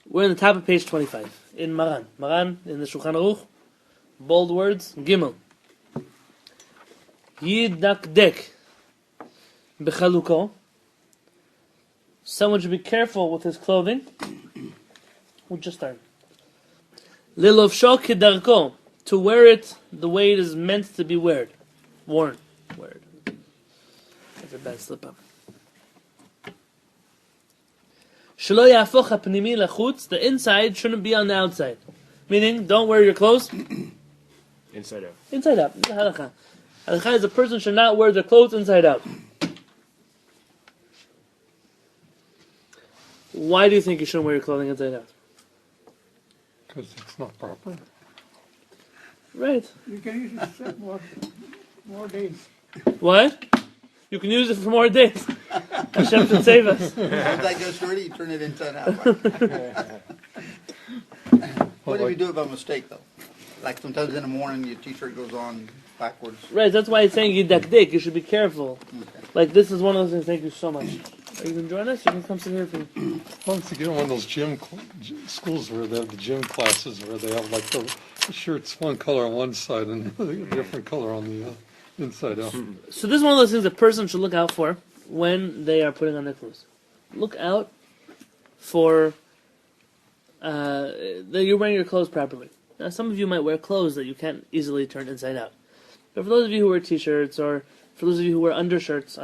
We're in the top of page 25 in Maran. Maran in the Shulchan Aruch, bold words, Gimel. Yidakdek b'chaluko. Someone should be careful with his clothing. We'll just start. Lilovsho kedarko, to wear it the way it is meant to be worn. That's a bad slip up. Shelo yafoch hapnimi lachutz, the inside shouldn't be on the outside. Meaning, don't wear your clothes inside out. Inside out. Halakha. Halakha is a person should not wear their clothes inside out. Why do you think you shouldn't wear your clothing inside out? Because it's not proper. Right. You can use it for more days. What? You can use it for more days. Hashem should save us. If that goes dirty, you turn it inside out. What if you do it by mistake, though? Like sometimes in the morning, your t-shirt goes on backwards. Right, that's why it's saying yidakdik. You should be careful. Okay. Like, this is one of those things. Thank you so much. Are you enjoying this? You can come sit here for me. Once you get in one of those schools where they have the gym classes where they have like the shirts one color on one side and a different color on the inside out. So this is one of those things a person should look out for when they are putting on their clothes. Look out for that you're wearing your clothes properly. Now, some of you might wear clothes that you can't easily turn inside out. But for those of you who wear t-shirts, or for those of you who wear undershirts,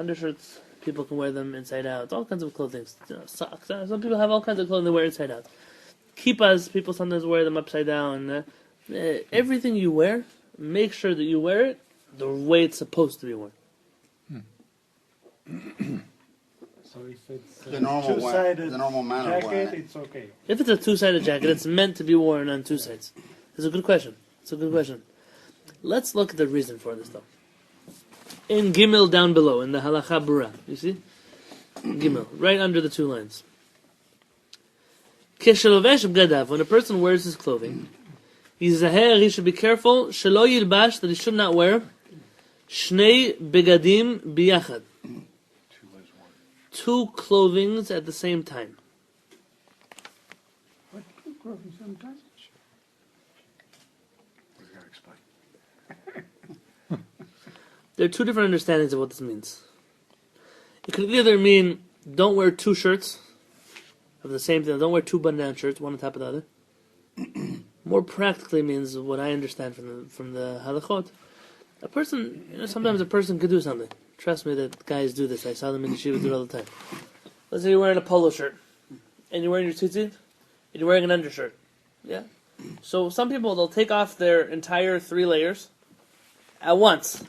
people can wear them inside out. All kinds of clothing, socks. Some people have all kinds of clothing they wear inside out. Kippas, people sometimes wear them upside down. Everything you wear, make sure that you wear it the way it's supposed to be worn. So if it's The normal way, two-sided the normal manner of wearing jacket, it. it's okay. If it's a two-sided jacket, it's meant to be worn on two sides. It's a good question. Let's look at the reason for this, though. In Gimel down below, in the Halacha Bura, you see? Gimel, right under the two lines. Keshelovesh b'gadav, when a person wears his clothing, yizaher, he should be careful, shelo yilbash, that he should not wear, shnei begadim biyachad, two clothings at the same time. What clothing sometimes? There are two different understandings of what this means. It could either mean don't wear two shirts of the same thing. Don't wear two button-down shirts, one on top of the other. More practically means what I understand from the halachot. A person, sometimes a person could do something. Trust me that guys do this. I saw them in the yeshiva do it all the time. Let's say you're wearing a polo shirt, and you're wearing your tzitzit, and you're wearing an undershirt. Yeah. So some people, they'll take off their entire 3 layers at once.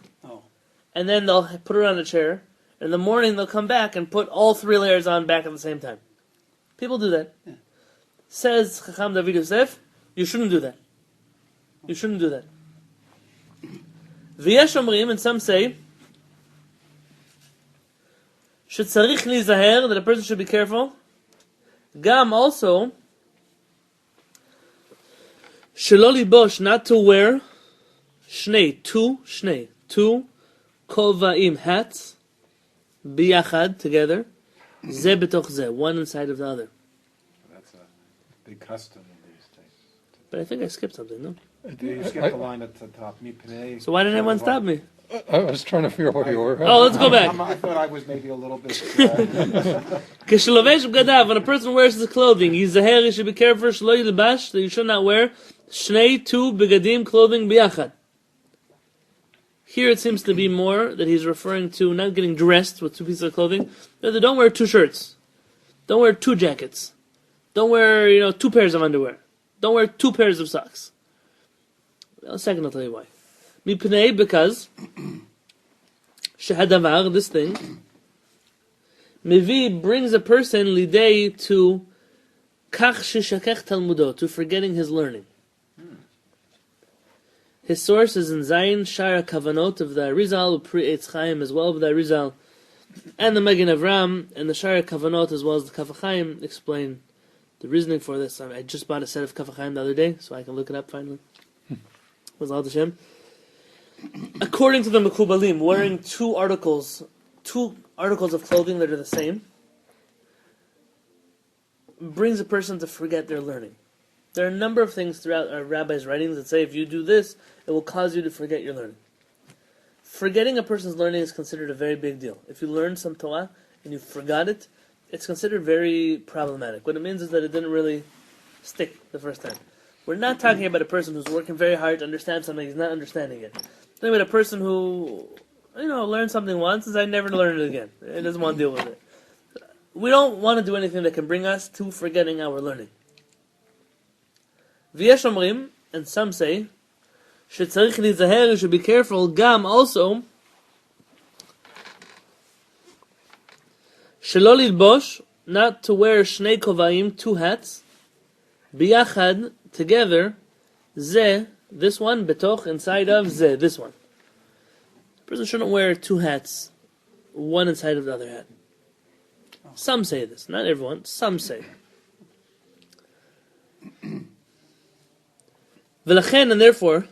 And then they'll put it on a chair. In the morning, they'll come back and put all 3 layers on back at the same time. People do that. Yeah. Says Chacham David Yosef, you shouldn't do that. You shouldn't do that. V'yesh omrim, and some say, shetzarich lizaher, that a person should be careful. Gam also, shelo libosh, not to wear, two, Kova'im, hats, biyachad, together, ze betoch ze, one inside of the other. That's a big custom in these days. But I think I skipped something, no? You skipped the line at the top. So why didn't anyone stop me? I was trying to figure out what you were. Oh, let's go back. I thought I was maybe a little bit... Keshelovesh b'gadav, when a person wears his clothing, yizaher, he should be careful, shelo yilbash, that you should not wear, two begadim, clothing, biyachad. Here it seems to be more that he's referring to not getting dressed with 2 pieces of clothing. Don't wear 2 shirts. Don't wear 2 jackets. Don't wear, 2 pairs of underwear. Don't wear 2 pairs of socks. Well, second, I'll tell you why. Mipnei, because shehadavar, this thing, mevi, brings a person lidei to kach sheshakech talmudo, to forgetting his learning. His source is in Zayin Shaar Kavanot of the Arizal, Pri Eitz Chaim as well of the Arizal, and the Magen Avram, and the Shaar Kavanot as well as the Kaf HaChaim explain the reasoning for this. I just bought a set of Kaf HaChaim the other day, so I can look it up finally. Wazal Hashem. According to the Mekubalim, wearing two articles of clothing that are the same, brings a person to forget their learning. There are a number of things throughout our rabbis' writings that say if you do this, it will cause you to forget your learning. Forgetting a person's learning is considered a very big deal. If you learn some Torah and you forgot it, it's considered very problematic. What it means is that it didn't really stick the first time. We're not talking about a person who's working very hard to understand something he's not understanding it. We're talking about a person who, learned something once and says, I never learned it again. He doesn't want to deal with it. We don't want to do anything that can bring us to forgetting our learning. V'yesh omrim, and some say, shetzarich lizaher, you should be careful, gam also, shelo lilbosh, not to wear shnei kovayim, two hats, biyachad, together, ze, this one, betoch, inside of, ze, this one. A person shouldn't wear two hats, one inside of the other hat. Some say this, not everyone, some say. V'lachen, and therefore,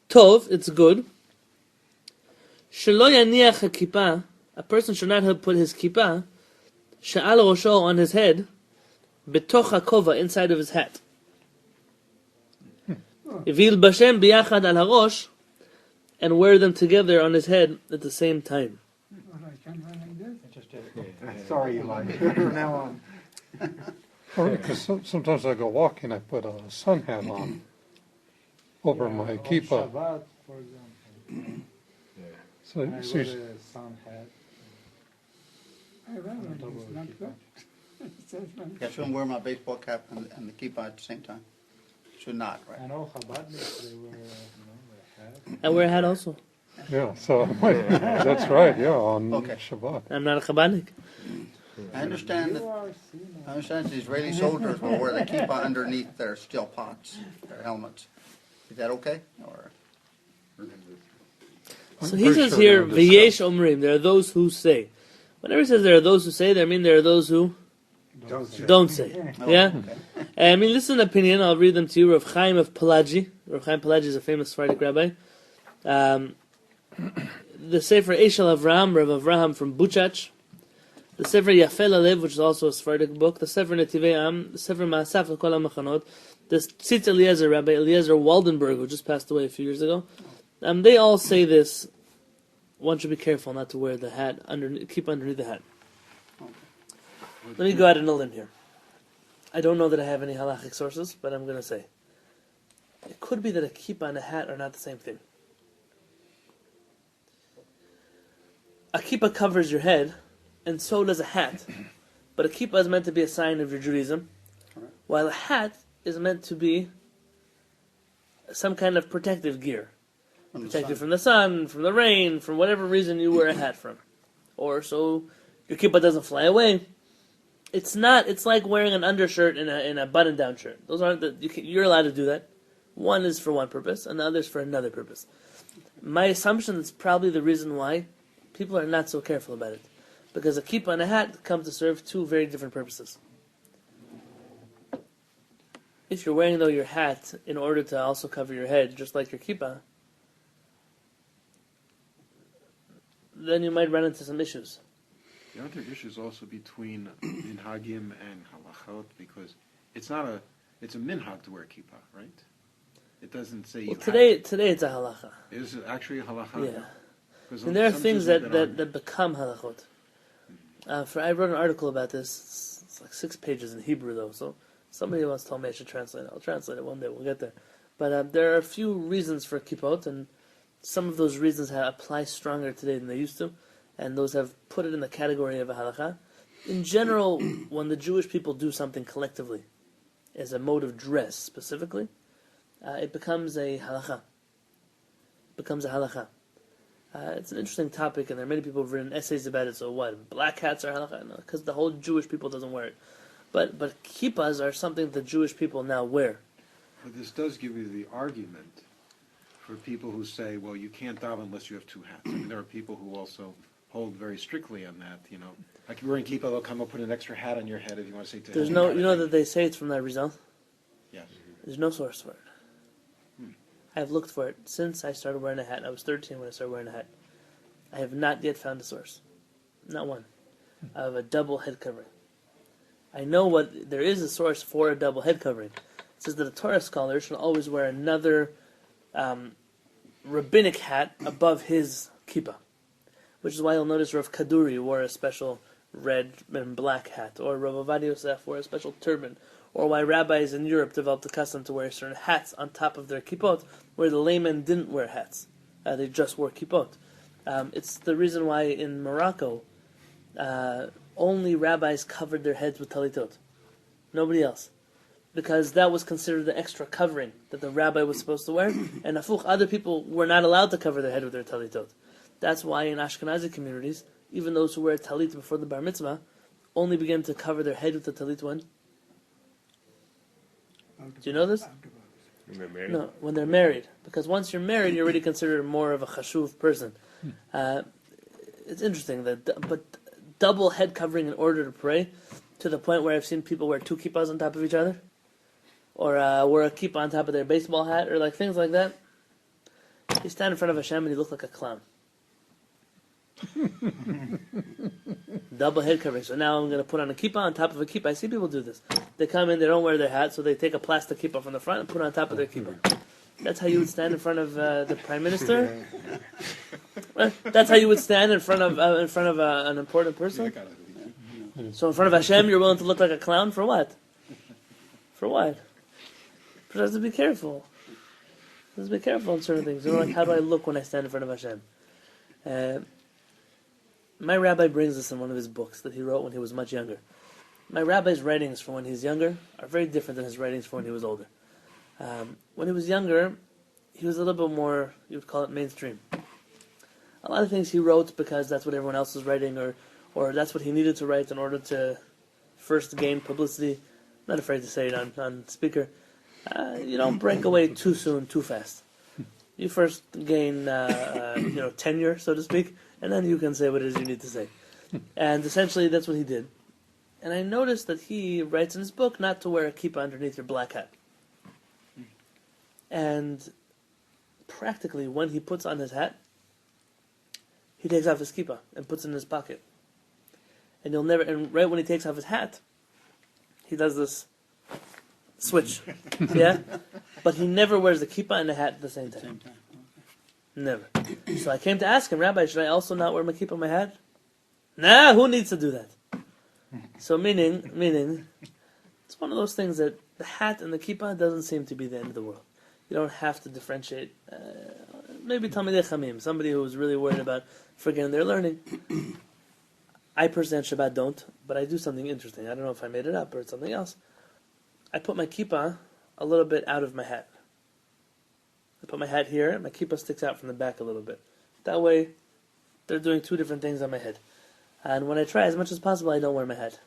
tov, it's good, shelo yaniach ha-kippah, a person should not put his kippah, she'al rosho, on his head, betoch ha-kova, inside of his hat. V'il bashem biyachad al harosh, and wear them together on his head at the same time. Or I can run like this. Sorry, Eli. From now on. Because sometimes I go walking, I put a sun hat on over my kippah. Shabbat, for example. So, I wear a sun hat. I run like this, not good. It says run. I shouldn't wear my baseball cap and the kippah at the same time. Should not, right? I know Chabadniks, they wear a hat. I wear a hat also. yeah, so that's right, yeah, on Okay. Shabbat. I'm not a Chabadnik. I understand You that. are seen I understand the Israeli soldiers will wear the kippah underneath their steel pots, their helmets. Is that okay? Or So he pretty says sure here, we're v'yesh omrim, there are those who say. Whenever he says there are those who say, I mean there are those who don't say. Yeah? I mean, this is an opinion, I'll read them to you. Rav Chaim of Pelagi. Rav Chaim Pelagi is a famous Sepharadic rabbi. The Sefer Eshel Avraham, Rav Avraham from Buchach. The Sefer Yafel Alev, which is also a Sephardic book. The Sefer Netivei Am. The Sefer Ma'asaf L'Kol HaMachanot. The Tzitz Eliezer, Rabbi Eliezer Waldenberg, who just passed away a few years ago. They all say this. One should be careful not to wear the hat, keep underneath the hat. Let me go out on a limb here. I don't know that I have any halachic sources, but I'm going to say. It could be that a kippah and a hat are not the same thing. A kippah covers your head, and so does a hat. But a kippah is meant to be a sign of your Judaism, while a hat is meant to be some kind of protective gear. Protect you from the sun, from the rain, from whatever reason you wear a hat from. Or so your kippah doesn't fly away. It's like wearing an undershirt in a button-down shirt. Those aren't you're allowed to do that. One is for one purpose, and the other is for another purpose. My assumption is probably the reason why people are not so careful about it. Because a kippah and a hat come to serve two very different purposes. If you're wearing, though, your hat in order to also cover your head, just like your kippah, then you might run into some issues. The other issue is also between minhagim and halachot, because it's a minhag to wear kippah, right? It doesn't say you Today have to. it's a halacha. Is it actually a halacha? Yeah. 'Cause And there are some things Jews have that been become halachot. I wrote an article about this. It's like 6 pages in Hebrew, though. So somebody once told me I should translate it. I'll translate it one day. We'll get there. But there are a few reasons for kippot, and some of those reasons apply stronger today than they used to, and those have put it in the category of a halakha. In general, when the Jewish people do something collectively, as a mode of dress specifically, it becomes a halakha. It's an interesting topic, and there are many people who've written essays about it. So what? Black hats are halakha? No, because the whole Jewish people doesn't wear it. But kippahs are something the Jewish people now wear. But this does give you the argument for people who say, well, you can't daven unless you have two hats. I mean, there are people who also hold very strictly on that, Like if you're wearing kippah, they'll come and put an extra hat on your head if you want to say to There's no, that they say it's from that result. Yes. There's no source for it. I've looked for it since I started wearing a hat. I was 13 when I started wearing a hat. I have not yet found a source. Not one. I have a double head covering. I know what there is a source for a double head covering. It says that a Torah scholar should always wear another rabbinic hat above his kippah, which is why you'll notice Rav Kaduri wore a special red and black hat, or Rav Ovadia Yosef wore a special turban, or why rabbis in Europe developed the custom to wear certain hats on top of their kippot, where the laymen didn't wear hats. They just wore kippot. It's the reason why in Morocco, only rabbis covered their heads with talitot. Nobody else. Because that was considered the extra covering that the rabbi was supposed to wear, and afuch, other people were not allowed to cover their head with their talitot. That's why in Ashkenazi communities, even those who wear talit before the bar mitzvah, only begin to cover their head with the talit when? Do you know this? When they're married. No, when they're married. Because once you're married, you're already considered more of a chashuv person. It's interesting, but double head covering in order to pray, to the point where I've seen people wear two kippahs on top of each other, or wear a kippah on top of their baseball hat, or like things like that. You stand in front of Hashem and you look like a clown. Double head covering. So now I'm going to put on a kippah on top of a kippah. I see people do this. They come in, they don't wear their hat, so they take a plastic kippah from the front and put it on top of their kippah. That's how you would stand in front of the prime minister. That's how you would stand in front of an important person. So in front of Hashem, you're willing to look like a clown for what? For what? But you have to be careful. You have to be careful on certain things. You know, like, how do I look when I stand in front of Hashem? My rabbi brings this in one of his books that he wrote when he was much younger. My rabbi's writings from when he's younger are very different than his writings from when he was older. When he was younger, he was a little bit more, you would call it mainstream. A lot of things he wrote because that's what everyone else was writing, or that's what he needed to write in order to first gain publicity. I'm not afraid to say it on speaker. You don't break away too soon, too fast. You first gain tenure, so to speak, and then you can say what it is you need to say. And essentially that's what he did. And I noticed that he writes in his book not to wear a kippah underneath your black hat. And practically when he puts on his hat, he takes off his kippah and puts it in his pocket. And right when he takes off his hat, he does this switch. Yeah? But he never wears the kippah and the hat at the same time. Never. So I came to ask him, Rabbi, should I also not wear my kippah and my hat? Nah, who needs to do that? So meaning, it's one of those things that the hat and the kippah doesn't seem to be the end of the world. You don't have to differentiate. Maybe Talmidei Chamim, somebody who was really worried about forgetting their learning. I personally on Shabbat don't, but I do something interesting. I don't know if I made it up or it's something else. I put my kippah a little bit out of my hat. I put my hat here, and my kippah sticks out from the back a little bit. That way, they're doing two different things on my head. And when I try, as much as possible, I don't wear my hat.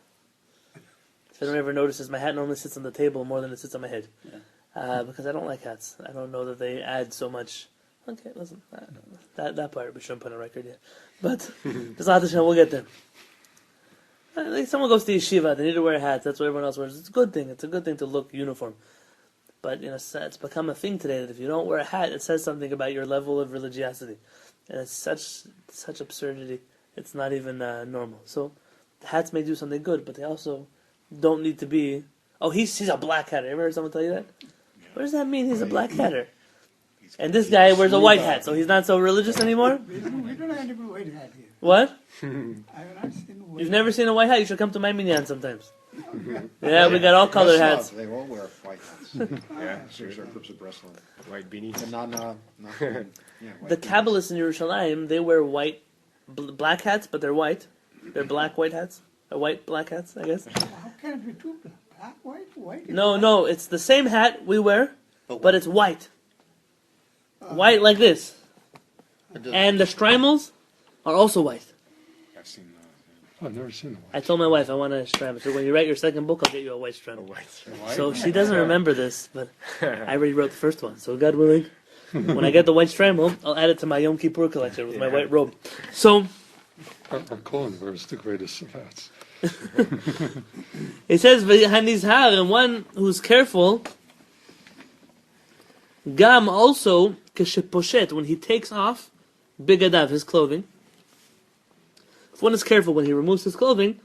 If anyone ever notices, my hat normally sits on the table more than it sits on my head. Because I don't like hats. I don't know that they add so much. Okay, listen, that part we shouldn't put on record yet. But, we'll get there. Like someone goes to yeshiva, they need to wear hats, that's what everyone else wears. It's a good thing. It's a good thing to look uniform. But it's become a thing today that if you don't wear a hat, it says something about your level of religiosity. And it's such absurdity. It's not even normal. So the hats may do something good, but they also don't need to be, oh, he's a black hatter. Ever heard someone tell you that? What does that mean, he's a black hatter? And this guy wears a white hat, so he's not so religious anymore? We don't have any white hat here. What? I have not seen white. You've never seen a white hat? You should come to my minyan sometimes. Yeah, we got all colored hats. They all wear white hats. Yeah, Sure, clips of breastline. white beanies. And not white The beanies. Kabbalists in Yerushalayim, they wear white, black hats, but they're white. They're black white hats. White black hats, I guess. How can it be two black? Black, white, white? No, it's the same hat we wear, but it's white. White like this. And the strimals are also white. I've seen I've never seen I told my wife I want a strimal. So when you write your second book, I'll get you a white strimal. white. So she doesn't remember this, but I already wrote the first one. So God willing, when I get the white strimal, I'll add it to my Yom Kippur collection with my white robe. So Our Kollel wears the greatest of hats. it says, "V'hanizhar," and one who's careful. Gam also kesheposhet, when he takes off bigadav, his clothing. If one is careful when he removes his clothing,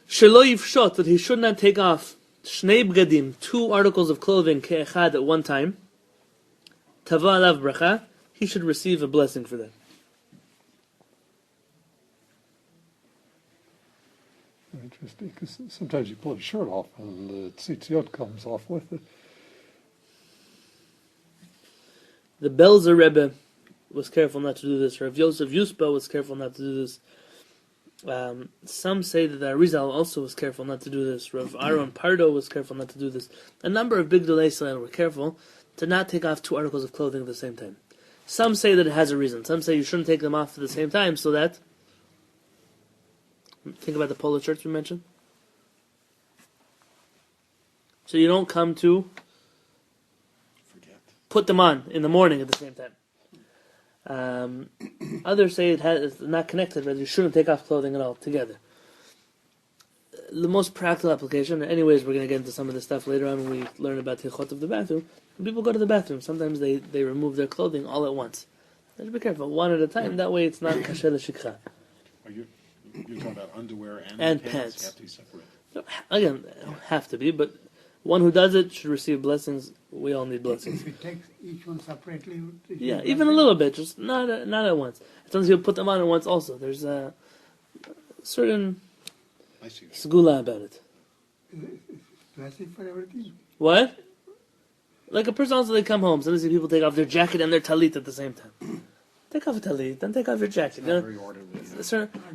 Shelo yifshot, that he should not take off shnei bgadim, 2 articles of clothing ke'echad at one time. Tava alav bracha, he should receive a blessing for that. Interesting, because sometimes you pull a shirt off and the tzitziot comes off with it. The Belzer Rebbe was careful not to do this. Rav Yosef Yuspa was careful not to do this. Some say that the Arizal also was careful not to do this. Rav Aaron Pardo was careful not to do this. A number of big Gedolei Israel were careful to not take off 2 articles of clothing at the same time. Some say that it has a reason. Some say you shouldn't take them off at the same time so that... Think about the polo shirts we mentioned. So you don't come to put them on in the morning at the same time. Others say it's not connected, but you shouldn't take off clothing at all together. The most practical application, anyways, we're going to get into some of this stuff later on when we learn about the Hilchot of the bathroom. When people go to the bathroom, sometimes they remove their clothing all at once. Just be careful, one at a time, that way it's not kasher l'shikha. You're talking about underwear And pants. pants. They have to be separate. Again, they don't have to be, but one who does it should receive blessings. We all need blessings. If you take each one separately. it Yeah, is even a blessing. little bit, just not at once. Sometimes you'll put them on at once also. There's a certain I see. segula about it. Blessing for everything. What? Like a person also, they come home, sometimes people take off their jacket and their talit at the same time. Take off a talit, then take off your jacket. It's not very orderly.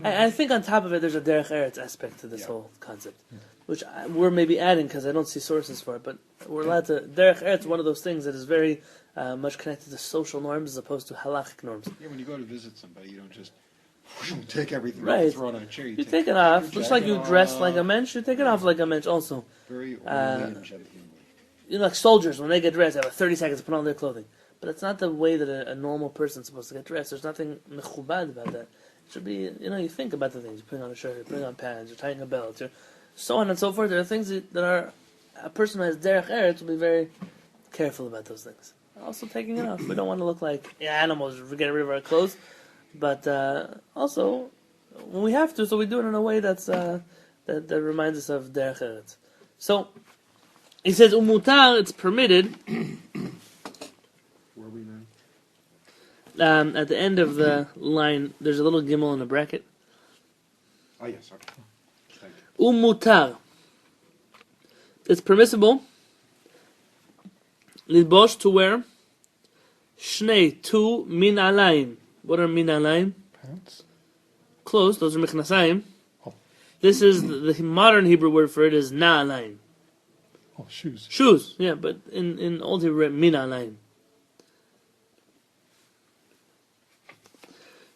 I think on top of it, there's a derech eretz aspect to this whole concept, which we're maybe adding because I don't see sources for it. But we're allowed to derech eretz, one of those things that is very much connected to social norms as opposed to halachic norms. Yeah, when you go to visit somebody, you don't just take everything Right. off, throw it on a chair. You take it off, just like you dress like a mensch. You take it off like a mensch also. Very orderly and gentlemanly. Like soldiers, when they get dressed, they have 30 seconds to put on their clothing. But it's not the way that a normal person's supposed to get dressed. There's nothing mechubad about that. It should be, you think about the things. You're putting on a shirt, you're putting on pants, you're tying a belt, you're so on and so forth. There are things that are, a person who has derech eretz will be very careful about those things. Also taking it off. We don't want to look like animals, we're getting rid of our clothes. But also, when we have to, so we do it in a way that's that reminds us of derech eretz. So, he says, umutar, it's permitted. Where are we now? At the end of the line, there's a little gimel in a bracket. Oh, yes, okay. Thank you. Umutar. It's permissible. Lidbosh, to wear. Shnei, 2 min alayim. What are min alayim? Pants? Clothes, those are mechnasayim. Oh. This is, the modern Hebrew word for it is na'alayim. Oh, shoes. Shoes, yeah, but in Old Hebrew, min alayim.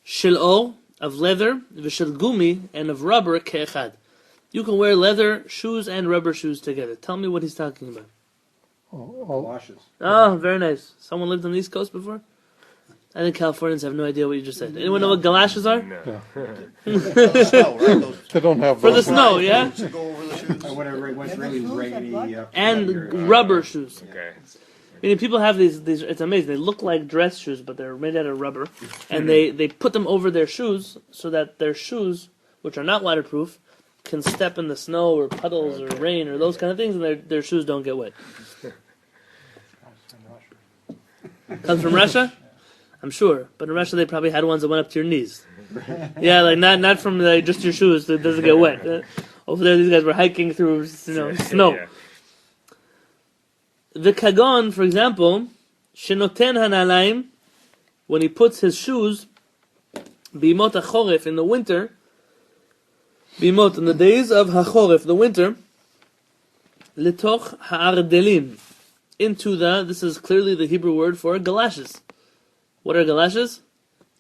Shel or, of leather, v'shel gumi, and of rubber, ke'echad. You can wear leather shoes and rubber shoes together. Tell me what he's talking about. Oh, Galoshes. Oh, very nice. Someone lived on the East Coast before? I think Californians have no idea what you just said. Anyone know what galoshes are? No. Snow, right? Those they don't have For the those. snow, yeah? to go over the shoes. What's really raggedy. And rubber shoes. Okay. Meaning people have these, it's amazing. They look like dress shoes, but they're made out of rubber. And they put them over their shoes so that their shoes, which are not waterproof, can step in the snow or puddles or rain or those kind of things, and their shoes don't get wet. Comes from Russia? I'm sure. But in Russia they probably had ones that went up to your knees. Yeah, like not from just your shoes so it doesn't get wet. Over there these guys were hiking through snow. Yeah. The kagon, for example, shenoten hanalaim, when he puts his shoes, bimot hachoref, in the winter, bimot, in the days of hachoref, the winter, litoch ha'ardelim, into this is clearly the Hebrew word for galoshes. What are galoshes?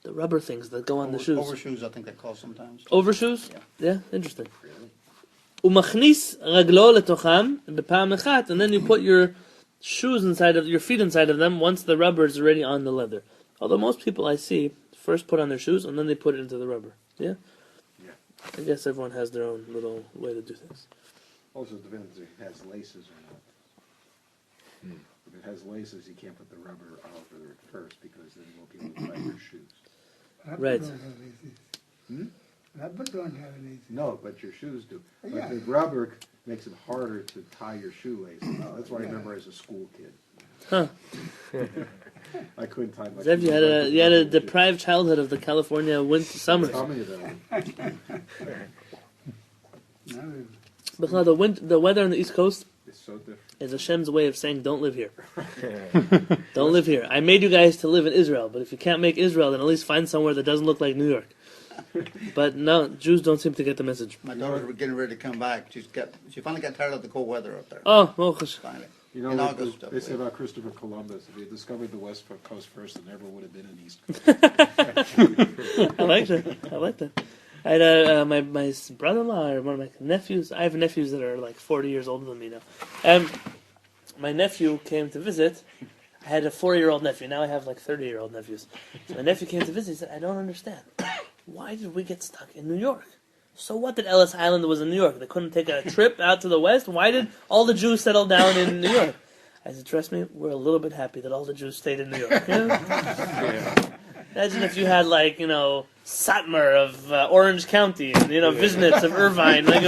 The rubber things that go on the shoes. Overshoes, I think they call sometimes. Overshoes? Yeah. Yeah, interesting. Umachnis raglo letocham b'pam echat, and then you put your shoes inside of your feet inside of them once the rubber is already on the leather. Although most people I see first put on their shoes and then they put it into the rubber. Yeah? Yeah. I guess everyone has their own little way to do things. Also depends if it has laces or not. If it has laces, you can't put the rubber over it first because then you won't be able to tie your shoes. Right. Rubber don't have anything. No, but your shoes do. Yeah. But the rubber makes it harder to tie your shoelaces. That's what I remember as a school kid. Huh. I couldn't tie my Zev, shoes. you had a deprived childhood of the California winter summers. Tell me about it. No, But the weather on the East Coast It's so different. is Hashem's way of saying, don't live here. Don't live here. I made you guys to live in Israel, but if you can't make Israel, then at least find somewhere that doesn't look like New York. But no, Jews don't seem to get the message. My daughter was getting ready to come back. She finally got tired of the cold weather up there. Oh, well, gosh. Finally. You know In what August, they I say believe. about Christopher Columbus? If he had discovered the West Coast first, there never would have been an East Coast. I like that. I like that. I had my brother-in-law or one of my nephews. I have nephews that are like 40 years older than me now. My nephew came to visit. I had a 4-year-old nephew. Now I have like 30-year-old nephews. So my nephew came to visit. He said, "I don't understand. Why did we get stuck in New York? So what that Ellis Island was in New York? They couldn't take a trip out to the West? Why did all the Jews settle down in New York?" I said, "Trust me, we're a little bit happy that all the Jews stayed in New York." You know? Imagine if you had, like, Satmar of Orange County, and, Visnitz of Irvine. Like,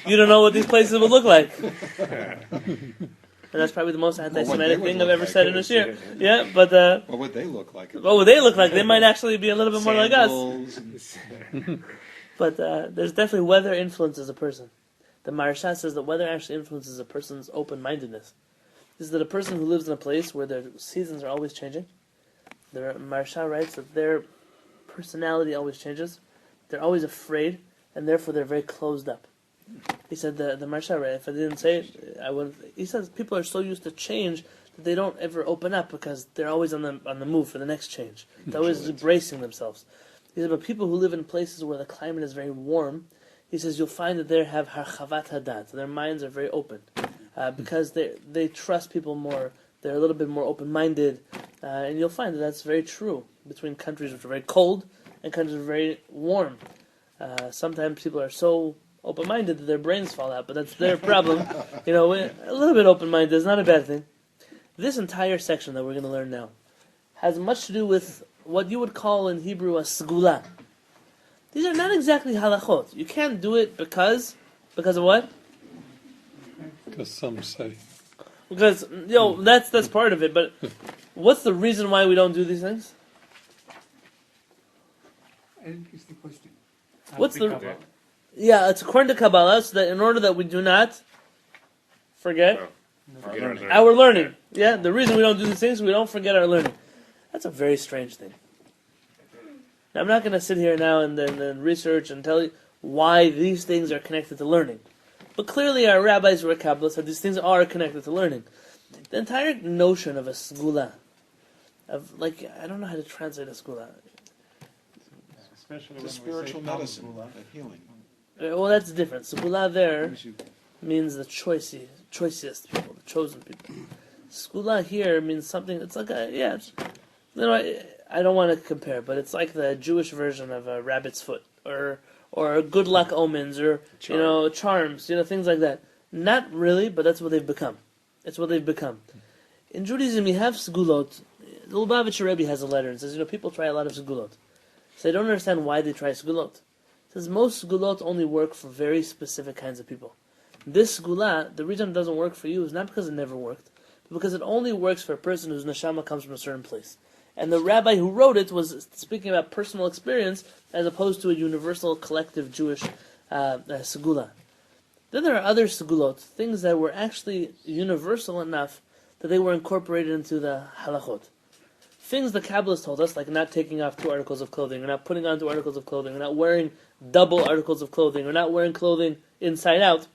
you don't know what these places would look like. And that's probably the most anti-Semitic would thing look I've ever like. said in this year. Yeah, but What would they look like? what would they look like? They might actually be a little bit more like us. Sandals and- But there's definitely weather influences a person. The Maharsha says that weather actually influences a person's open-mindedness. Is that a person who lives in a place where their seasons are always changing? The Maharsha writes that their personality always changes. They're always afraid, and therefore they're very closed up. He said the Maharsha, right? If I didn't say it, I would. He says people are so used to change that they don't ever open up because they're always on the move for the next change. They're always bracing themselves. He said, but people who live in places where the climate is very warm, he says you'll find that they have harchavat hadat. Their minds are very open because they trust people more. They're a little bit more open-minded, and you'll find that that's very true between countries which are very cold and countries which are very warm. Sometimes people are so open-minded that their brains fall out, but that's their problem. A little bit open-minded is not a bad thing. This entire section that we're going to learn now has much to do with what you would call in Hebrew a segula. These are not exactly halachot. You can't do it because of what? Because some say. Because that's part of it. But what's the reason why we don't do these things? I didn't catch the question. What's the? Yeah, it's according to Kabbalah, so that in order that we do not forget our learning. Yeah, the reason we don't do these things is we don't forget our learning. That's a very strange thing. Now, I'm not going to sit here now and then research and tell you why these things are connected to learning. But clearly our rabbis who are Kabbalists said these things are connected to learning. The entire notion of a segula, I don't know how to translate a segula. Especially The when spiritual we say medicine, Tamgula. of healing. Well, that's different. Segula there means the choicest people, the chosen people. Segula here means something, it's like I don't want to compare, but it's like the Jewish version of a rabbit's foot, or good luck omens, or charms, things like that. Not really, but that's what they've become. It's what they've become. In Judaism, you have segulot. The Lubavitcher Rebbe has a letter and says, people try a lot of segulot. So they don't understand why they try segulot. He says most segulot only work for very specific kinds of people. This segula, the reason it doesn't work for you is not because it never worked, but because it only works for a person whose neshama comes from a certain place. And the rabbi who wrote it was speaking about personal experience as opposed to a universal collective Jewish segula. Then there are other segulot, things that were actually universal enough that they were incorporated into the halachot. Things the Kabbalists told us, like not taking off 2 articles of clothing, or not putting on 2 articles of clothing, or not wearing double articles of clothing, or not wearing clothing inside out.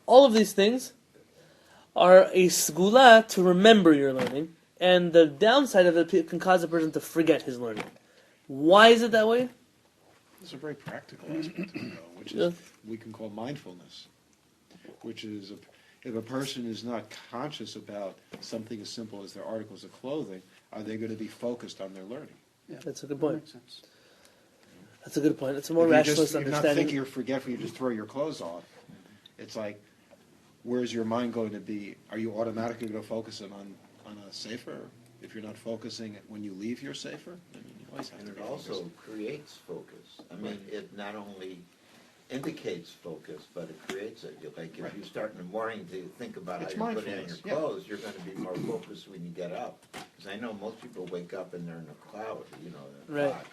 All of these things are a segula to remember your learning, and the downside of it can cause a person to forget his learning. Why is it that way? There's a very practical aspect to it, though, which is we can call mindfulness, which is if a person is not conscious about something as simple as their articles of clothing, are they going to be focused on their learning? Yeah, That's a good that point. makes sense. That's a good point. It's a more If rationalist you're not understanding. thinking or forgetful, you just throw your clothes off. It's like, where's your mind going to be? Are you automatically going to focus it on a sefer? If you're not focusing it when you leave your sefer, And it also creates focus. I mean, it not only indicates focus, but it creates it. Like if you start in the morning to think about It's how you put in your mindfulness, yeah. clothes, you're going to be more focused when you get up. Because I know most people wake up and they're in a cloud, in a Right. fog.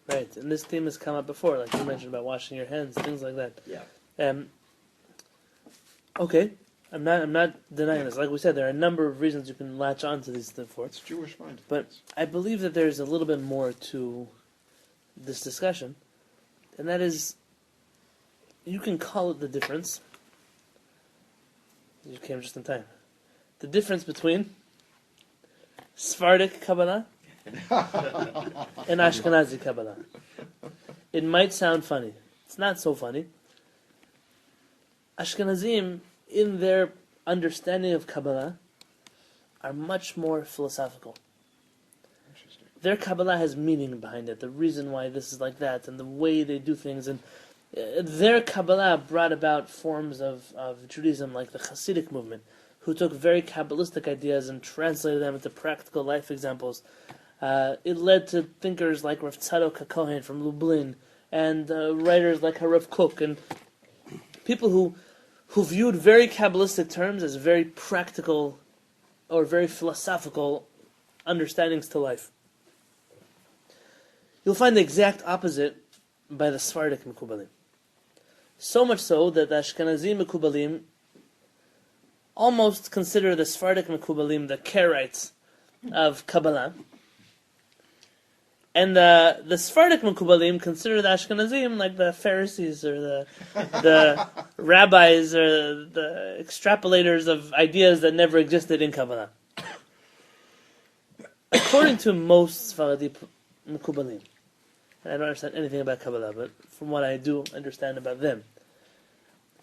Right, and this theme has come up before, like you mentioned about washing your hands, things like that. Yeah. Okay, I'm not denying this. Like we said, there are a number of reasons you can latch on to these for. It's Jewish mind. But I believe that there's a little bit more to this discussion, and that is, you can call it the difference. You came just in time. The difference between Sephardic Kabbalah and Ashkenazi Kabbalah. It might sound funny. It's not so funny. Ashkenazim, in their understanding of Kabbalah, are much more philosophical. Their Kabbalah has meaning behind it, the reason why this is like that, and the way they do things. And their Kabbalah brought about forms of Judaism like the Hasidic movement, who took very Kabbalistic ideas and translated them into practical life examples. It led to thinkers like Rav Tzadok HaKohen from Lublin, and writers like Harav Kook, and people who viewed very Kabbalistic terms as very practical or very philosophical understandings to life. You'll find the exact opposite by the Sephardic Mekubalim. So much so that the Ashkenazi Mekubalim almost consider the Sephardic Mekubalim the Karaites of Kabbalah. And the Sephardic Mekubalim consider the Ashkenazim like the Pharisees or the rabbis or the extrapolators of ideas that never existed in Kabbalah. According to most Sephardic Mekubalim, and I don't understand anything about Kabbalah, but from what I do understand about them,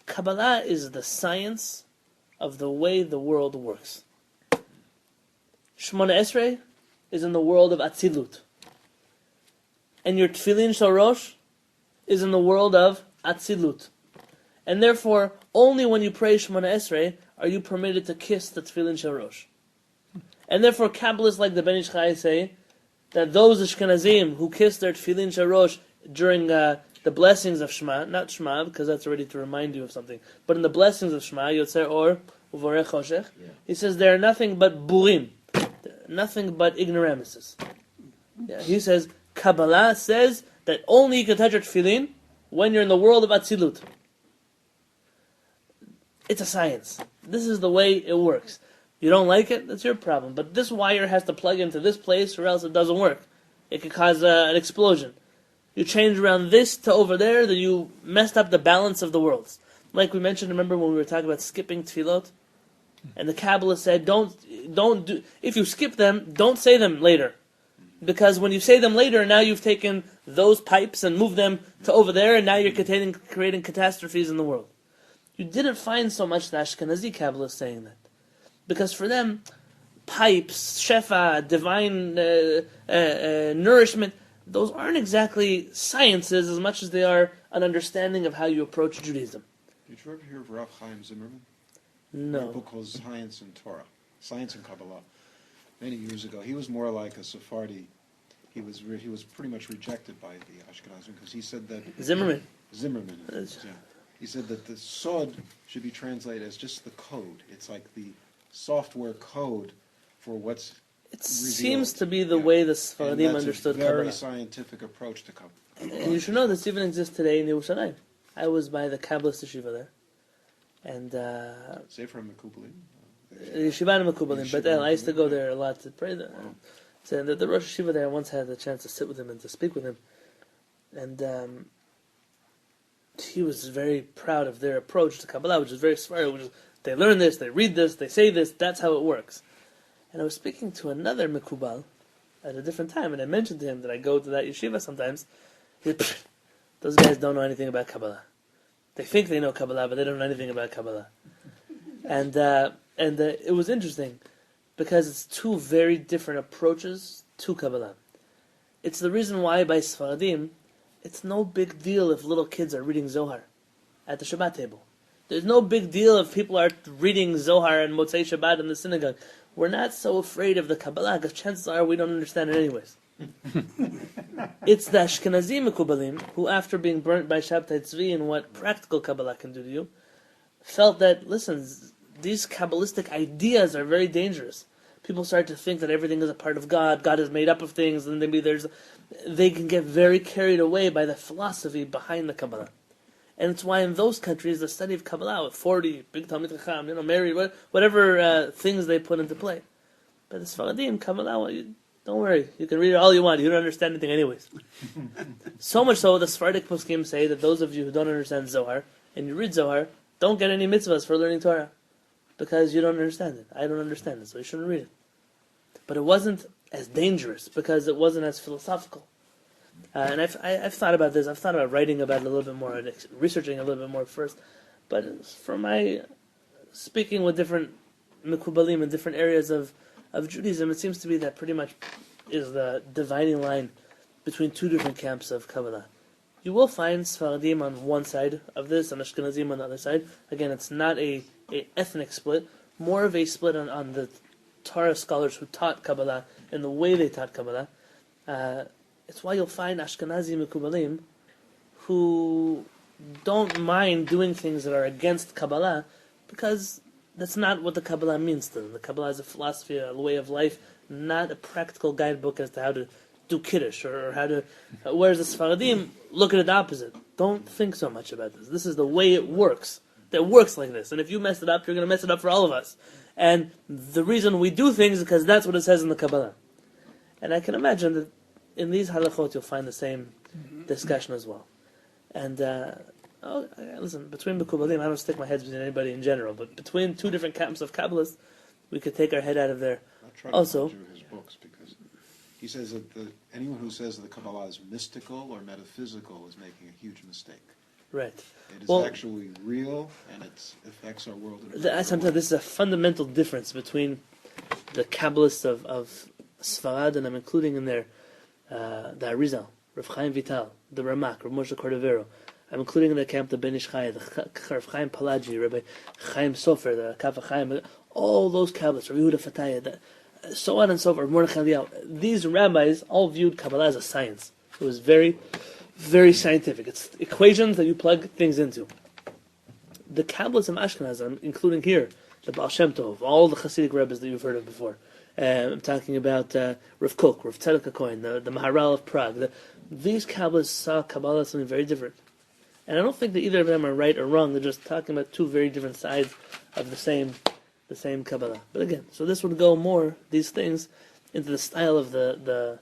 Kabbalah is the science of the way the world works. Shemona Esrei is in the world of Atzilut. And your Tefillin Shorosh is in the world of Atzilut. And therefore, only when you pray Shemona Esrei are you permitted to kiss the Tefillin Shorosh. And therefore, Kabbalists like the Ben Ish Chai say that those Ashkenazim who kiss their Tefillin Shorosh during the blessings of Shema, not Shema, because that's already to remind you of something, but in the blessings of Shema, Yotzer Or, Uvorech Choshech, he says they are nothing but burim, nothing but ignoramuses. Yeah, he says, Kabbalah says that only you can touch your tefillin when you're in the world of Atzilut. It's a science. This is the way it works. You don't like it, that's your problem. But this wire has to plug into this place or else it doesn't work. It could cause an explosion. You change around this to over there, then you messed up the balance of the worlds. Like we mentioned, remember when we were talking about skipping tefillot? And the Kabbalah said, don't do, if you skip them, don't say them later. Because when you say them later, now you've taken those pipes and moved them to over there, and now you're creating catastrophes in the world. You didn't find so much the Ashkenazi Kabbalah saying that. Because for them, pipes, shefa, divine nourishment, those aren't exactly sciences as much as they are an understanding of how you approach Judaism. Did you ever hear of Rav Chaim Zimmerman? No. He wrote a book called Science and Torah, Science and Kabbalah. Many years ago, he was more like a Sephardi. He was pretty much rejected by the Ashkenazim because he said that Zimmerman. Yeah. He said that the sod should be translated as just the code. It's like the software code for what's It revealed. seems to be the way the Sephardim and understood that's a very Kabbalah. scientific approach to Kabbalah. And you should know this even exists today in Yerushalayim. I was by the Kabbalist yeshiva there. And Sefer Mekubalim. Yeshiva and Mekubalim, but I used to go there a lot to pray there. Wow. So the Rosh Yeshiva there, I once had the chance to sit with him and to speak with him. And he was very proud of their approach to Kabbalah, which is very smart. Which is, they learn this, they read this, they say this, that's how it works. And I was speaking to another Mekubal at a different time, and I mentioned to him that I go to that yeshiva sometimes. He said, those guys don't know anything about Kabbalah. They think they know Kabbalah, but they don't know anything about Kabbalah. And it was interesting, because it's two very different approaches to Kabbalah. It's the reason why by Sephardim, it's no big deal if little kids are reading Zohar at the Shabbat table. There's no big deal if people are reading Zohar and Motzei Shabbat in the synagogue. we're not so afraid of the Kabbalah because chances are we don't understand it anyways. It's the Ashkenazi Mekubalim who, after being burnt by Shabtai Tzvi and what practical Kabbalah can do to you, felt that, listen, these Kabbalistic ideas are very dangerous. People start to think that everything is a part of God, God is made up of things, and maybe they can get very carried away by the philosophy behind the Kabbalah. And it's why in those countries the study of Kabbalah with 40, big Talmid Chacham, married, whatever things they put into play. But the Sephardim, Kabbalah, don't worry, you can read it all you want, you don't understand anything anyways. So much so, the Sephardic poskim say that those of you who don't understand Zohar, and you read Zohar, don't get any mitzvahs for learning Torah. Because you don't understand it. I don't understand it, so you shouldn't read it. But it wasn't as dangerous, because it wasn't as philosophical. And I've thought about this, I've thought about writing about it a little bit more, researching a little bit more first. But from my speaking with different Mekubalim in different areas of Judaism, it seems to be that pretty much is the dividing line between two different camps of Kabbalah. You will find Sephardim on one side of this and Ashkenazim on the other side. Again, it's not a ethnic split, more of a split on the Torah scholars who taught Kabbalah and the way they taught Kabbalah. It's why you'll find Ashkenazi Mekubalim who don't mind doing things that are against Kabbalah, because that's not what the Kabbalah means to them. The Kabbalah is a philosophy, a way of life, not a practical guidebook as to how to do Kiddush or how to... Whereas the Sephardim look at it the opposite. Don't think so much about this. This is the way it works. That works like this. And if you mess it up, you're going to mess it up for all of us. And the reason we do things is because that's what it says in the Kabbalah. And I can imagine that in these halachot you'll find the same discussion as well. And listen, between Mekubalim, I don't stick my head between anybody in general, but between two different camps of Kabbalists, we could take our head out of there. I try Also, to his books because he says that anyone who says that the Kabbalah is mystical or metaphysical is making a huge mistake. right. It is Well, actually real, and it affects our world. Sometimes this is a fundamental difference between the Kabbalists of Sfarad, and I'm including in there the Arizal, Rav Chaim Vital, the Ramak, Rav Moshe Cordovero. I'm including in the camp the Ben Ish Chai, the Rav Chaim Palagi, Rabbi Chaim Sofer, the Kaf Chaim, all those Kabbalists, Rav Yehuda Fataya, so on and so forth, Mordechai Eliyahu. These rabbis all viewed Kabbalah as a science. It was very, very scientific. It's equations that you plug things into. The Kabbalists of Ashkenaz, including here, the Baal Shem Tov, all the Hasidic rabbis that you've heard of before. I'm talking about Rav Kook, Rav Tzedek HaKohen, the Maharal of Prague. These Kabbalists saw Kabbalah as something very different. And I don't think that either of them are right or wrong. They're just talking about two very different sides of the same Kabbalah. But again, so this would go more, these things, into the style of the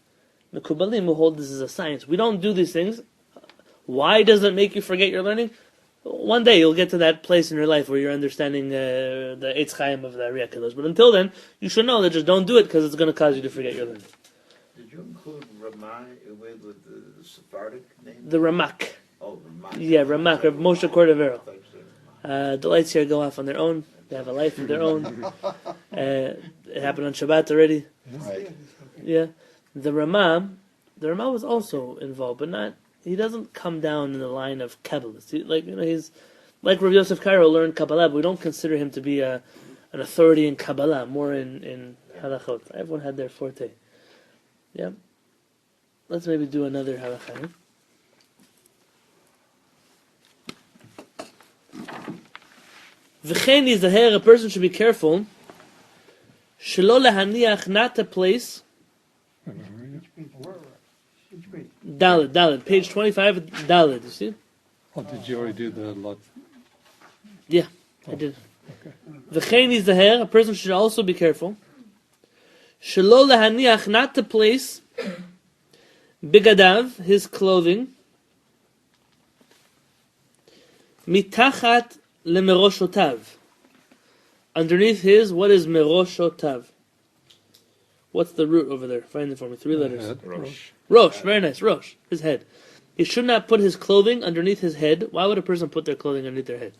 Mekubalim who hold this as a science. We don't do these things. Why does it make you forget your learning? One day you'll get to that place in your life where you're understanding the Eitz Chaim of the Ariya Kadosh. But until then, you should know that just don't do it because it's going to cause you to forget your learning. Did you include Ramai with the Sephardic name? The Ramak. Oh, Ramak. Yeah, Ramak, Rav Moshe Cordovero. The lights here go off on their own. They have a life of their own. It happened on Shabbat already. Right. Yeah. The Ramah was also involved, but not. He doesn't come down in the line of Kabbalists. He's like Rav Yosef Karo learned Kabbalah, but we don't consider him to be an authority in Kabbalah, more in halachot. Everyone had their forte. Yeah. Let's maybe do another halacha. V'chein yizaher, a person should be careful. Shelo lehaniach, not to place. Daled, page 25, Daled, you see? Oh, did you already do the lot? Yeah, I did. V'chein yizaher, a person should also be careful. Shelo lehaniach, not to place bigadav, his clothing, mitachat lemeroshotav, underneath his, what is meroshotav? What's the root over there? Find it for me. 3 letters. Rosh, very nice. Rosh, his head. He should not put his clothing underneath his head. Why would a person put their clothing underneath their head?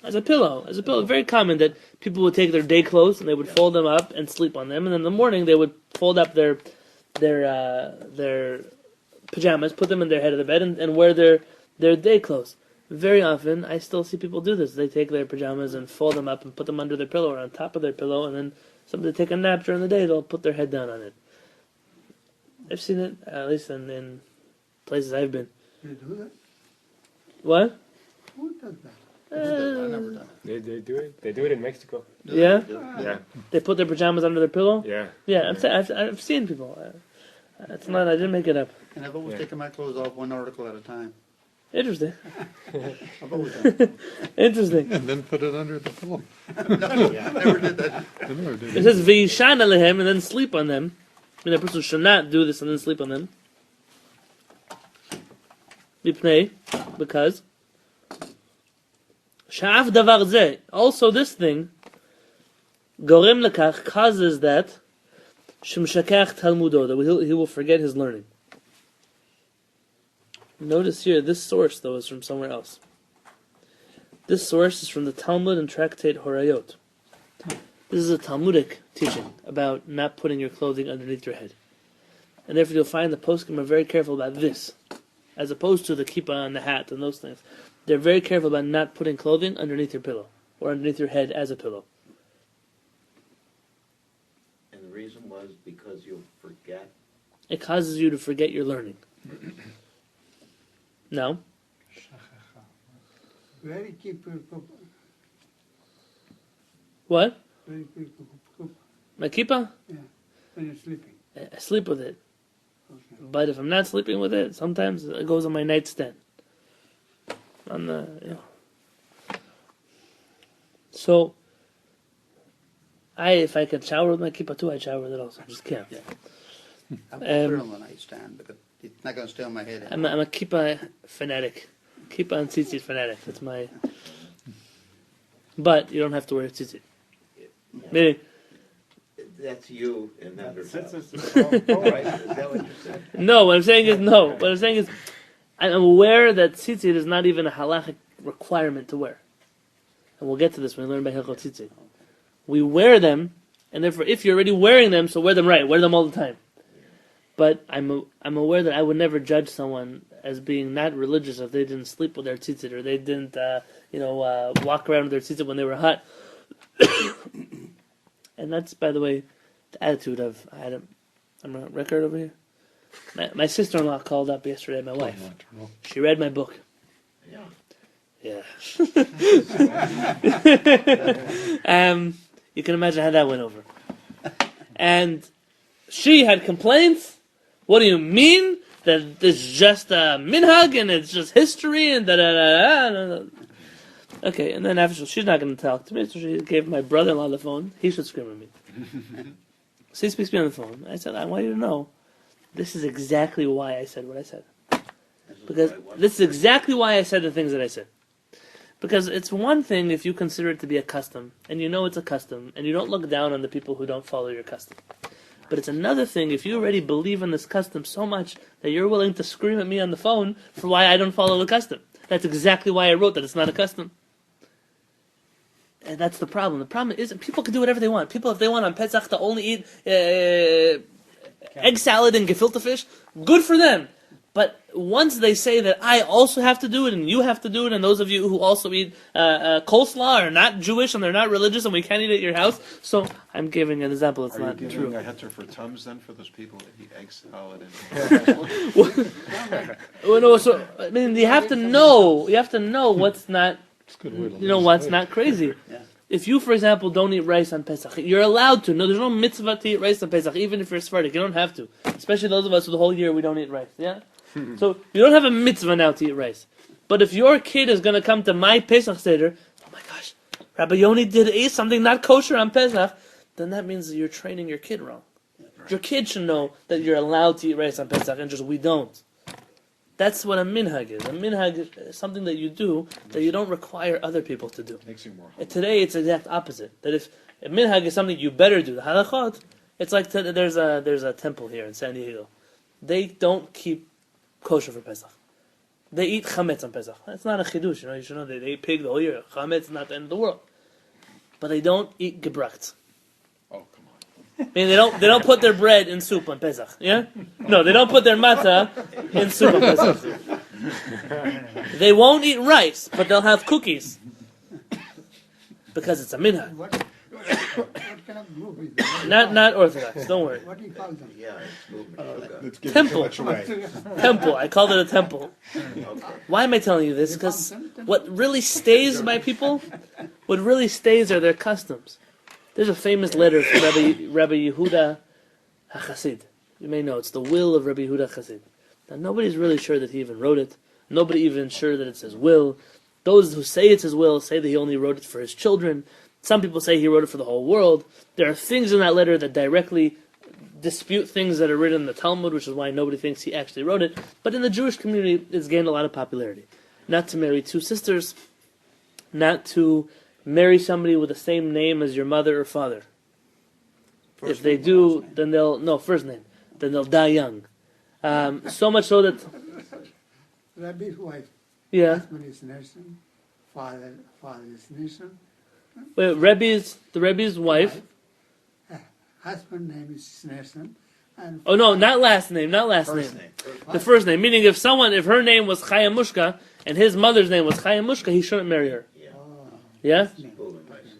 As a pillow. As a pillow. Very common that people would take their day clothes and they would fold them up and sleep on them, and then in the morning they would fold up their pajamas, put them in their head of the bed, and wear their day clothes. very often I still see people do this. They take their pajamas and fold them up and put them under their pillow or on top of their pillow, and then somebody take a nap during the day, they'll put their head down on it. I've seen it, at least in places I've been. You do that? What? Who does that? I've never done it. They do it. They do it in Mexico. Yeah? Yeah, They put their pajamas under their pillow? yeah. Yeah, I've seen people. It's not, I didn't make it up. And I've always taken my clothes off one article at a time. Interesting. I've always done it. Interesting. And then put it under the pillow. No, I never did that. I never did It says v'yishan alehem and then sleep on them. I mean, a person should not do this and then sleep on them. Mipnei, because sha'af davar zeh, also this thing, gorem lekach, causes that shemshakach talmudo, that he will forget his learning. Notice here, this source though is from somewhere else. This source is from the Talmud and Tractate Horayot. This is a Talmudic teaching about not putting your clothing underneath your head. And therefore you'll find the poskim are very careful about this, as opposed to the kippah and the hat and those things. They're very careful about not putting clothing underneath your pillow, or underneath your head as a pillow. And the reason was because you'll forget. It causes you to forget your learning. No? Very keep your cup. What? Very keep your cup. My kippah? Yeah. When you're sleeping. I sleep with it. Okay. But if I'm not sleeping with it, sometimes it goes on my nightstand. On the, So, if I could shower with my kippah too, I'd shower with it also. I just can't. Yeah. I'm put it on the nightstand, but it's not going to stay on my head. I'm a kippah fanatic. Kippah and tzitzit fanatic. That's my... But you don't have to wear tzitzit. Meaning, That's you in that That's respect. it's all Right? Is that what you're saying? no, what I'm saying is no. What I'm saying is, I'm aware that tzitzit is not even a halachic requirement to wear. And we'll get to this when we learn about Hilchot Tzitzit. We wear them, and therefore if you're already wearing them, so wear them right. Wear them all the time. But I'm aware that I would never judge someone as being not religious if they didn't sleep with their tzitzit, or they didn't, walk around with their tzitzit when they were hot. And that's, by the way, the attitude of I'm on record over here. My sister-in-law called up yesterday, my wife. She read my book. Yeah. Yeah. You can imagine how that went over. And she had complaints. What do you mean? That it's just a minhag and it's just history and da-da-da-da. Okay, and then after she's not going to talk to me, so she gave my brother-in-law the phone. He should scream at me. So he speaks to me on the phone. I said, I want you to know, this is exactly why I said what I said. Because this is exactly why I said the things that I said. Because it's one thing if you consider it to be a custom, and you know it's a custom, and you don't look down on the people who don't follow your custom. But it's another thing if you already believe in this custom so much that you're willing to scream at me on the phone for why I don't follow the custom. That's exactly why I wrote that it's not a custom. And that's the problem. The problem is people can do whatever they want. People, if they want on Pesach to only eat egg salad and gefilte fish, good for them. But once they say that I also have to do it and you have to do it, and those of you who also eat coleslaw are not Jewish and they're not religious and we can't eat it at your house, so I'm giving an example. It's Are you not giving true. a heter for Tums then for those people that eat egg salad and? Well, no, so I mean, you have to know. You have to know what's not. It's a good way to You know lose what's weight. not crazy. Yeah. If you, for example, don't eat rice on Pesach, you're allowed to. No, there's no mitzvah to eat rice on Pesach, even if you're Sephardic. You don't have to. Especially those of us who the whole year we don't eat rice. Yeah. So you don't have a mitzvah now to eat rice. But if your kid is going to come to my Pesach Seder, oh my gosh, Rabbi Yoni did eat something not kosher on Pesach, then that means that you're training your kid wrong. Your kid should know that you're allowed to eat rice on Pesach, and just we don't. That's what a minhag is. A minhag is something that you do that you don't require other people to do. Makes you more And today it's the exact opposite. That if a minhag is something you better do, the halachot, it's like there's a temple here in San Diego. They don't keep kosher for Pesach. They eat chametz on Pesach. That's not a chidush, you should know they eat pig the whole year. Chametz is not the end of the world. But they don't eat gebracht. Oh, come Meaning they don't put their bread in soup on Pesach. Yeah? No, they don't put their matzah in soup on Pesach. They won't eat rice, but they'll have cookies. Because it's a minhag. What kind of group is that? Not Orthodox, don't worry. What do you call them? Yeah, it's movement. Let's give Temple. too much away. Temple. I called it a temple. Okay. Why am I telling you this? Because what really stays by people, what really stays are their customs. There's a famous letter from Rabbi Yehuda HaChassid. You may know, it's the will of Rabbi Yehuda HaChassid. Now, nobody's really sure that he even wrote it. Nobody even sure that it's his will. Those who say it's his will say that he only wrote it for his children. Some people say he wrote it for the whole world. There are things in that letter that directly dispute things that are written in the Talmud, which is why nobody thinks he actually wrote it. But in the Jewish community, it's gained a lot of popularity. Not to marry two sisters, not to marry somebody with the same name as your mother or father. If they do, then first name. Then they'll die young. So much so that, Rabbi's wife, yeah. husband is nation, father is nation. Wait, the Rebbe's wife. Husband name is nation. And Oh no, not last name. The first name. Meaning if her name was Chaya Mushka, and his mother's name was Chaya Mushka, he shouldn't marry her. Yeah?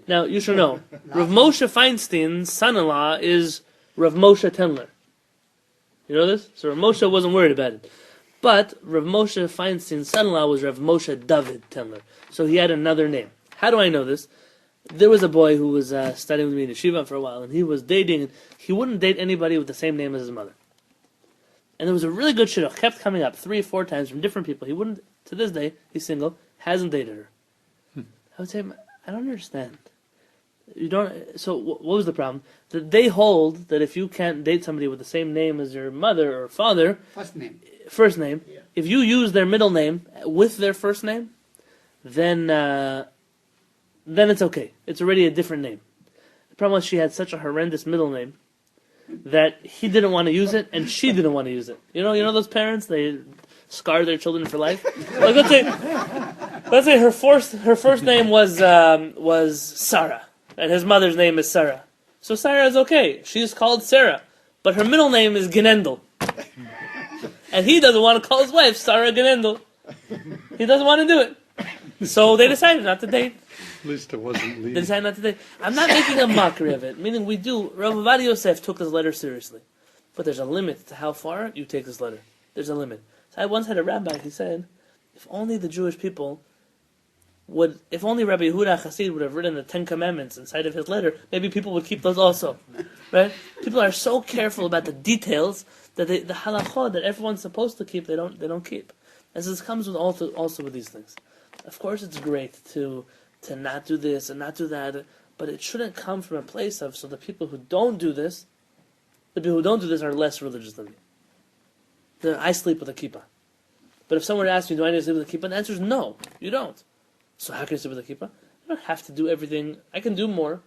Now, you should know, Rav Moshe Feinstein's son-in-law is Rav Moshe Tendler. You know this? So Rav Moshe wasn't worried about it. But Rav Moshe Feinstein's son-in-law was Rav Moshe David Tendler. So he had another name. How do I know this? There was a boy who was studying with me in yeshiva for a while, and he was dating, and he wouldn't date anybody with the same name as his mother. And there was a really good shidduch, kept coming up 3 or 4 times from different people. He wouldn't, to this day, he's single, hasn't dated her. I would say, I don't understand. You don't. So what was the problem? That they hold that if you can't date somebody with the same name as your mother or father, first name, if you use their middle name with their first name, then it's okay. It's already a different name. The problem was she had such a horrendous middle name that he didn't want to use it and she didn't want to use it. You know those parents, they scar their children for life. Like let's say her first name was Sarah, and his mother's name is Sarah. So Sarah is okay. She's called Sarah, but her middle name is Genendel, and he doesn't want to call his wife Sarah Genendel. He doesn't want to do it. So they decided not to date. At least it wasn't They legal. decided not to date. I'm not making a mockery of it. Meaning we do. Rav Ovadia Yosef took this letter seriously. But there's a limit to how far you take this letter. There's a limit. So I once had a rabbi, he said, if only the Jewish people if only Rabbi Yehuda Chassid would have written the 10 Commandments inside of his letter, maybe people would keep those also. Right? People are so careful about the details that the halachot that everyone's supposed to keep, they don't keep. As this comes with also with these things. Of course it's great to not do this and not do that, but it shouldn't come from a place of, so the people who don't do this are less religious than me. I sleep with a kippah. But if someone asks me, do I need to sleep with a kippah? The answer is no, you don't. So how can you sleep with a kippah? I don't have to do everything. I can do more.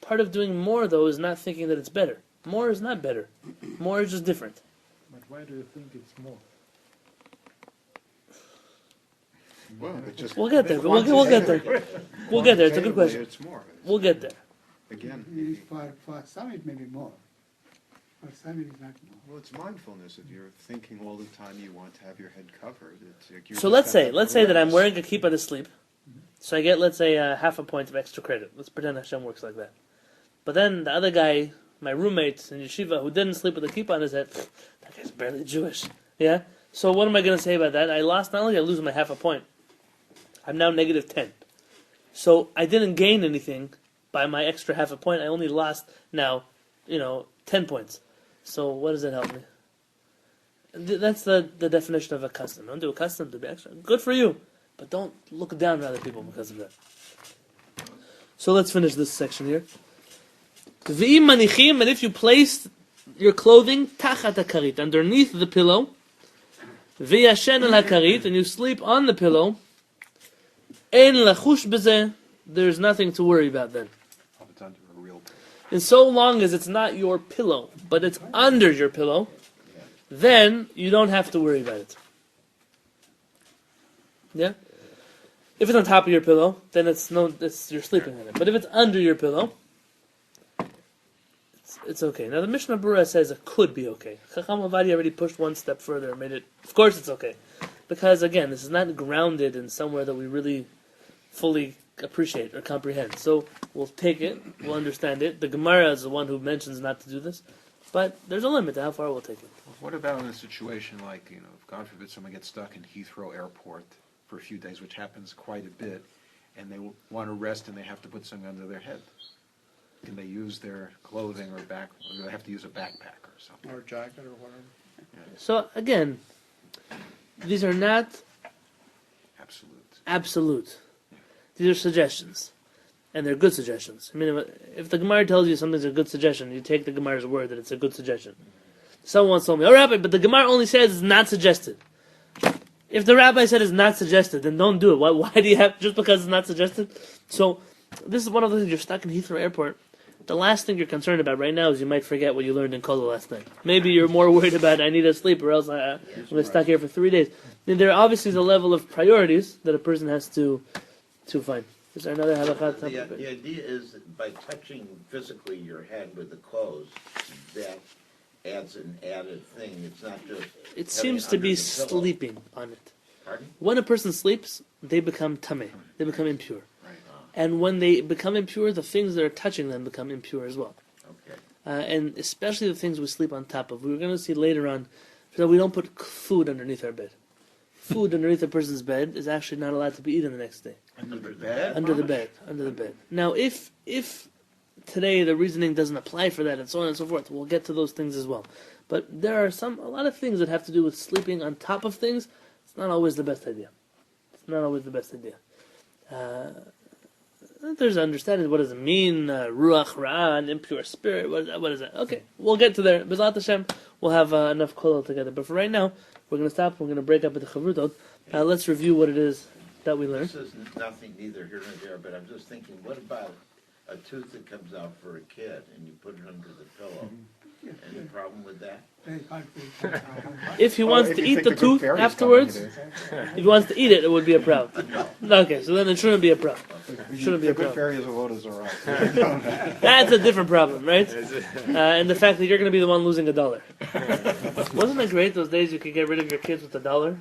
Part of doing more, though, is not thinking that it's better. More is not better. More is just different. But why do you think it's more? Well, it just. We'll get there. But we'll get there. We'll get there. It's a good question. It's more. We'll get there. Again, For some it may be more. For some it is not more. well, it's mindfulness. If you're thinking all the time you want to have your head covered, it's like So let's say that I'm wearing a kippah to sleep. So I get, let's say, half a point of extra credit. Let's pretend Hashem works like that. But then the other guy, my roommate in yeshiva, who didn't sleep with a kippah on his head, that guy's barely Jewish. Yeah? So what am I going to say about that? Not only did I lose my half a point, I'm now negative 10. So I didn't gain anything by my extra half a point. I only lost now, 10 points. So what does that help me? That's the definition of a custom. Don't do a custom to be extra. Good for you. But don't look down on other people because of that. So let's finish this section here. V'im manichim, and if you place your clothing tachat hakarit, underneath the pillow, v'yashen el hakarit, and you sleep on the pillow, ein lachush b'zeh, there's nothing to worry about then. It's under a real. And so long as it's not your pillow, but it's under your pillow, then you don't have to worry about it. Yeah? If it's on top of your pillow, then you're sleeping on it. But if it's under your pillow, it's okay. Now the Mishnah Berurah says it could be okay. Chacham Avadi already pushed one step further and made it. Of course, it's okay, because again, this is not grounded in somewhere that we really fully appreciate or comprehend. So we'll take it, we'll understand it. The Gemara is the one who mentions not to do this, but there's a limit to how far we'll take it. What about in a situation like, if God forbid someone gets stuck in Heathrow Airport for a few days, which happens quite a bit, and they want to rest and they have to put something under their head? Can they use their clothing or do they have to use a backpack or something? Or jacket or whatever. So again, these are not Absolute. These are suggestions, and they're good suggestions. I mean, if the Gemara tells you something's a good suggestion, you take the Gemara's word that it's a good suggestion. Someone once told me, "Oh, Rabbi, but the Gemara only says it's not suggested." If the Rabbi said it's not suggested, then don't do it. Why do you have just because it's not suggested? So this is one of the things. You're stuck in Heathrow Airport. The last thing you're concerned about right now is you might forget what you learned in Kollel last night. Maybe you're more worried about I need to sleep or else I'm stuck here for 3 days. And there obviously is a level of priorities that a person has to find. Is there another halakha? The idea is that by touching physically your head with the clothes, that adds an added thing. It's not just. It seems to be under the pillow. sleeping on it. Pardon? When a person sleeps, they become tameh. They become impure. Right. And when they become impure, the things that are touching them become impure as well. Okay. And especially the things we sleep on top of. We're going to see later on that we don't put food underneath our bed. Food underneath a person's bed is actually not allowed to be eaten the next day. Under the bed? Under the bed. Now, if today the reasoning doesn't apply for that and so on and so forth, we'll get to those things as well. But there are a lot of things that have to do with sleeping on top of things. It's not always the best idea. There's understanding. What does it mean? Ruach Ra, an impure spirit. What is that? Okay, we'll get to there. B'ezrat Hashem, we'll have enough kollel together. But for right now, we're going to stop. We're going to break up at the chavrutot. Let's review what it is that we learned. This is nothing neither here nor there, but I'm just thinking, what about a tooth that comes out for a kid and you put it under the pillow? Any problem with that? If he wants to eat the tooth afterwards, if he wants to eat it, it would be a problem. Okay, so then it shouldn't be a problem. Shouldn't be a problem. Fairy is a lotus or right. That's a different problem, right? And the fact that you're going to be the one losing $1. Wasn't it great those days you could get rid of your kids with $1?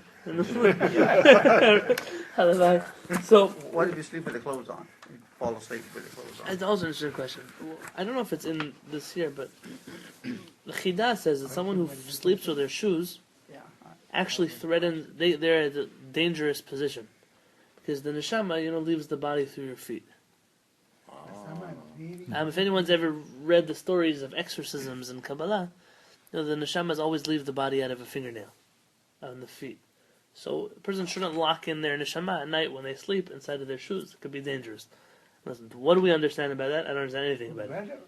Halevy. So, What if you sleep with the clothes on? You fall asleep with the clothes on? it's also an interesting question. I don't know if it's in this here, but the Kehillah says that someone who sleeps with their shoes Yeah. actually threatens, they're at a dangerous position. Because the neshama, leaves the body through your feet. If anyone's ever read the stories of exorcisms in Kabbalah, the neshamas always leave the body out of a fingernail on the feet. So a person shouldn't lock in their neshama at night when they sleep inside of their shoes. It could be dangerous. Listen, what do we understand about that? I don't understand anything about it.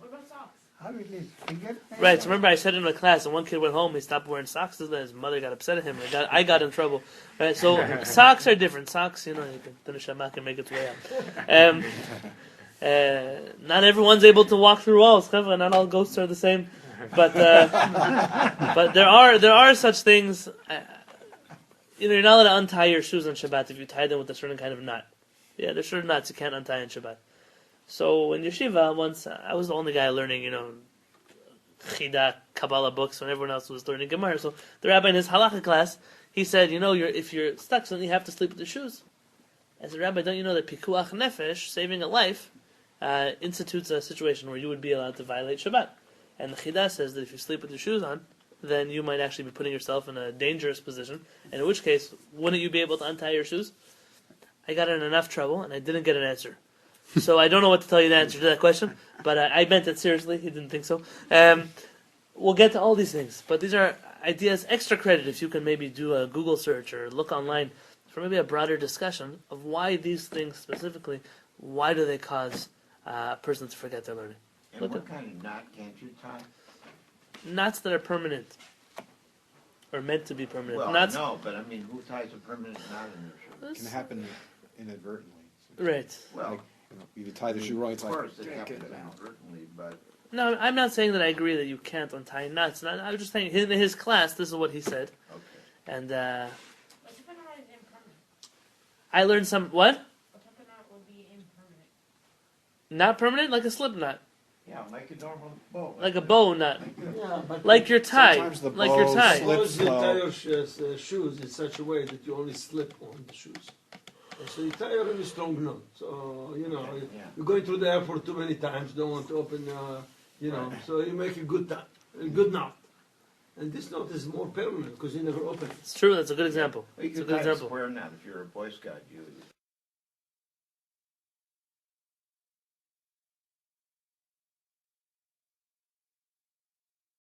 How it is? Finger? Right, so remember I said in my class, and one kid went home, he stopped wearing socks, his mother got upset at him, and I got in trouble. Right, so socks are different. Socks, the neshama can make its way out. Not everyone's able to walk through walls. Not all ghosts are the same. But there are such things. You're not allowed to untie your shoes on Shabbat if you tie them with a certain kind of knot. Yeah, there's certain knots you can't untie on Shabbat. So in yeshiva, once I was the only guy learning, Chida, Kabbalah books when everyone else was learning Gemara. So the rabbi in his halacha class, he said, if you're stuck, so then you have to sleep with your shoes. As a rabbi, don't you know that pikuach nefesh, saving a life, institutes a situation where you would be allowed to violate Shabbat. And the Chida says that if you sleep with your shoes on, then you might actually be putting yourself in a dangerous position. And in which case, wouldn't you be able to untie your shoes? I got in enough trouble, and I didn't get an answer. So I don't know what to tell you the answer to that question, but I meant it seriously. He didn't think so. We'll get to all these things, but these are ideas, extra credit if you can maybe do a Google search or look online for maybe a broader discussion of why these things specifically, why do they cause a person to forget their learning. And what kind of knot can't you tie? Knots that are permanent, or meant to be permanent. Well, Knots, no, but I mean, who ties a permanent knot in their shoe? Can happen inadvertently. Right. Well, If you tie the shoe wrong, it's of like, course, it happens inadvertently, but No, I'm not saying that I agree that you can't untie knots. I was just saying, in his class, this is what he said. okay. And But if a knot is impermanent, I learned some, what? a knot would be impermanent. Not permanent, like a slip knot. Yeah, like a normal bow. like a bow nut, Yeah, but like your tie, Sometimes the like your bow tie. slips. suppose you tie your shoes in such a way that you only slip on the shoes. So you tie a really strong knot. So, Yeah. you're going through the airport too many times, don't want to open, so you make a good knot. And this knot is more permanent because you never open it. It's true. That's a good example. Well, you It's a could good tie a example. square knot if you're a Boy Scout. You